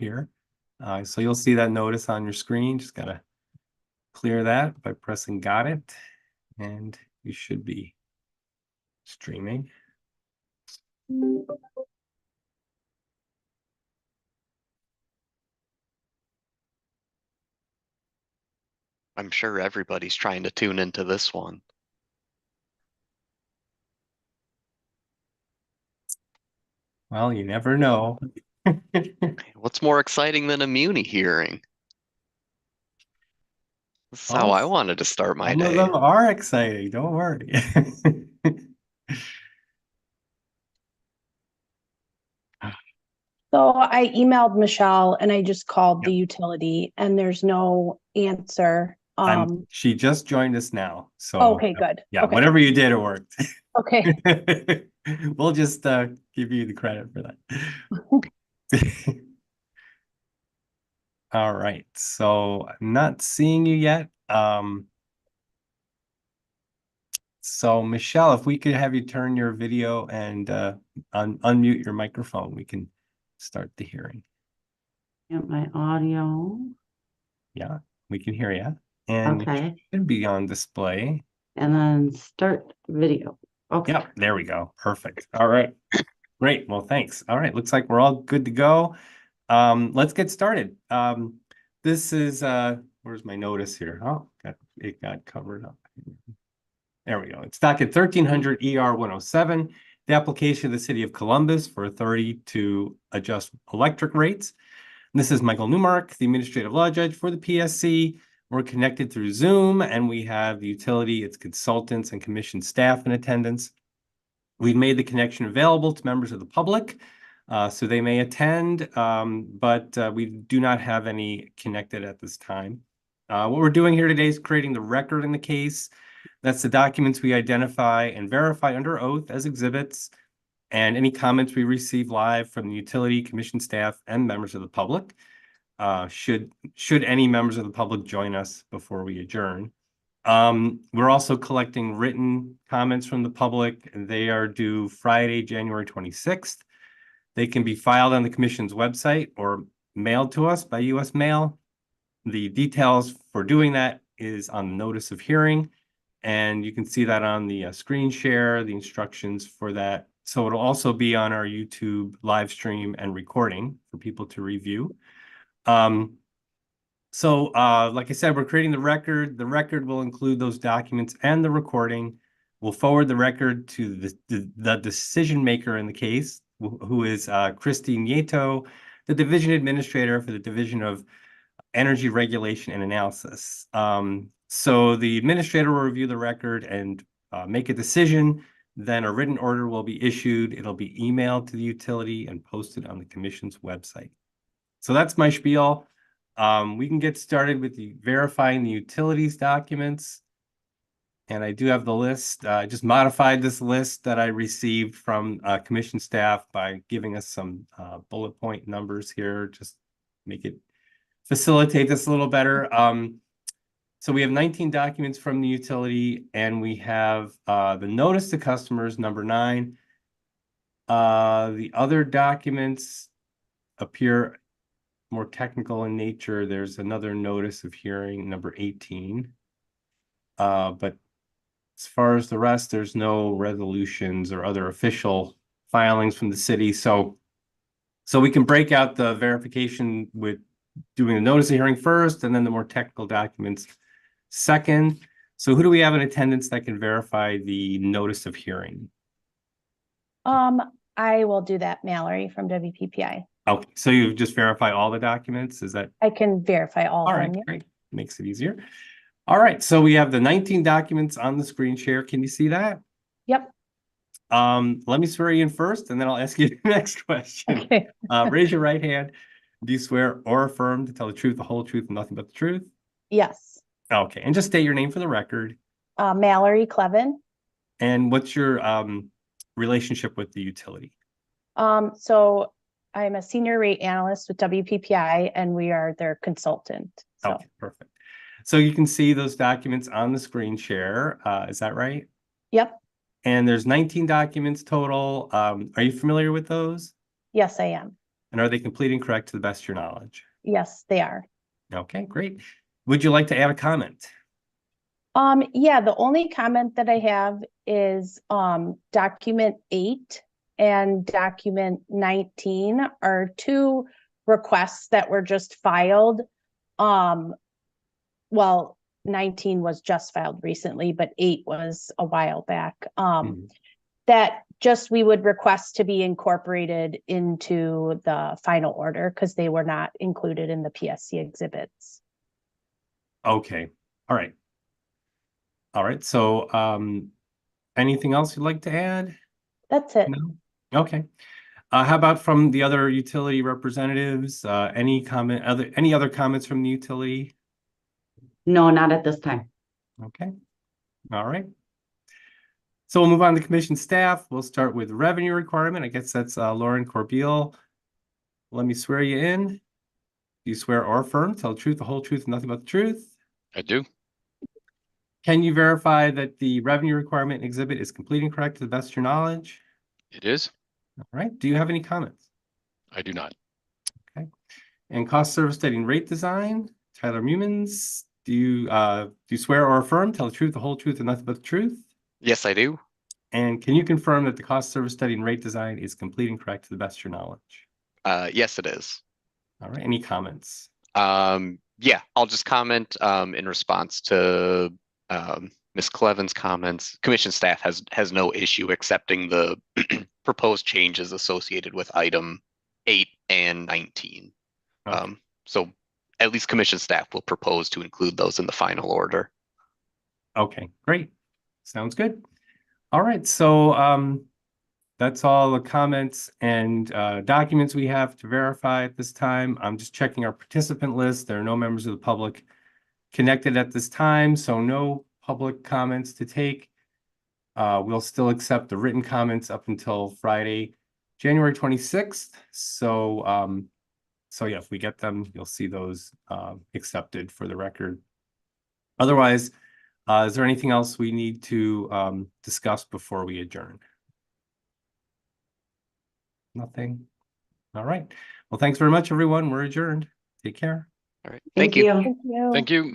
here. So you'll see that notice on your screen. Just gotta clear that by pressing got it, and you should be streaming. I'm sure everybody's trying to tune into this one. Well, you never know. What's more exciting than a Muni hearing? This is how I wanted to start my Some of day. them are exciting, don't worry. So I emailed Michelle and I just called the utility and there's no answer. She just joined us now. So Okay, good. Yeah, Okay. whatever you did, it worked. Okay. We'll just give you the credit for that. All right. So I'm not seeing you yet. So Michelle, if we could have you turn your video and unmute your microphone, we can start the hearing. Mute my audio. Yeah, we can hear you. And Okay. it should be on display. And then start video. Okay. Yep, there we go. Perfect. All right. Great. Well, thanks. All right. Looks like we're all good to go. Let's get started. This is where's my notice here? Oh, it got covered up. There we go. It's docket 1300 ER 107, the application of the City of Columbus for authority to adjust electric rates. And this is Michael Newmark, the administrative law judge for the PSC. We're connected through Zoom, and we have the utility, its consultants, and commission staff in attendance. We've made the connection available to members of the public, so they may attend, but we do not have any connected at this time. What we're doing here today is creating the record in the case. That's the documents we identify and verify under oath as exhibits, and any comments we receive live from the utility, commission staff, and members of the public. Should any members of the public join us before we adjourn. We're also collecting written comments from the public, and they are due Friday, January 26th. They can be filed on the commission's website or mailed to us by U.S. mail. The details for doing that is on the notice of hearing, and you can see that on the screen share, the instructions for that. So it'll also be on our YouTube live stream and recording for people to review. So like I said, we're creating the record. The record will include those documents and the recording. We'll forward the record to the decision maker in the case, who is Christine Nieto, the division administrator for the Division of Energy Regulation and Analysis. So the administrator will review the record and make a decision. Then a written order will be issued. It'll be emailed to the utility and posted on the commission's website. So that's my spiel. We can get started with verifying the utilities documents. And I do have the list. I just modified this list that I received from commission staff by giving us some bullet point numbers here, just make it facilitate this a little better. So we have 19 documents from the utility, and we have the notice to customers, number 9. The other documents appear more technical in nature. There's another notice of hearing, number 18. But as far as the rest, there's no resolutions or other official filings from the city. So we can break out the verification with doing the notice of hearing first, and then the more technical documents second. So who do we have in attendance that can verify the notice of hearing? I will do that, Mallory from WPPI. Okay, so you just verify all the documents? Is that? I can verify all All of right, them. great. Makes it easier. All right, so we have the 19 documents on the screen share. Can you see that? Yep. Let me swear you in first, and then I'll ask you the next question. Okay. Raise your right hand. Do you swear or affirm to tell the truth, the whole truth, and nothing but the truth? Yes. Okay, and just state your name for the record. Mallory Clevin. And what's your relationship with the utility? So I'm a senior rate analyst with WPPI, and we are their consultant. So. Okay, perfect. So you can see those documents on the screen share. Is that right? Yep. And there's 19 documents total. Are you familiar with those? Yes, I am. And are they complete and correct to the best of your knowledge? Yes, they are. Okay, great. Would you like to add a comment? Yeah, the only comment that I have is, document 8 and document 19 are two requests that were just filed. Well, 19 was just filed recently, but 8 was a while back. Mhm. That just we would request to be incorporated into the final order because they were not included in the PSC exhibits. Okay, all right. All right, so anything else you'd like to add? That's it. No? Okay. How about from the other utility representatives? Any other comments from the utility? No, not at this time. Okay, all right. So we'll move on to commission staff. We'll start with revenue requirement. I guess that's Lauren Corbeil. Let me swear you in. Do you swear or affirm, tell the truth, the whole truth, and nothing but the truth? I do. Can you verify that the revenue requirement exhibit is complete and correct to the best of your knowledge? It is. All right. Do you have any comments? I do not. And cost service studying rate design, Tyler Mumans, do you swear or affirm, tell the truth, the whole truth, and nothing but the truth? Yes, I do. And can you confirm that the cost service study and rate design is complete and correct to the best of your knowledge? Yes, it is. All right, any comments? Yeah, I'll just comment in response to Ms. Cleven's comments. Commission staff has no issue accepting the proposed changes associated with item 8 and 19. Okay. So at least commission staff will propose to include those in the final order. Okay, great. Sounds good. All right, so that's all the comments and documents we have to verify at this time. I'm just checking our participant list. There are no members of the public connected at this time, so no public comments to take. We'll still accept the written comments up until Friday, January 26th. So yeah, if we get them, you'll see those accepted for the record. Otherwise, is there anything else we need to discuss before we adjourn? Nothing? All right. Well, thanks very much, everyone. We're adjourned. Take care. All right. Thank Thank you. you. Thank you. Thank you.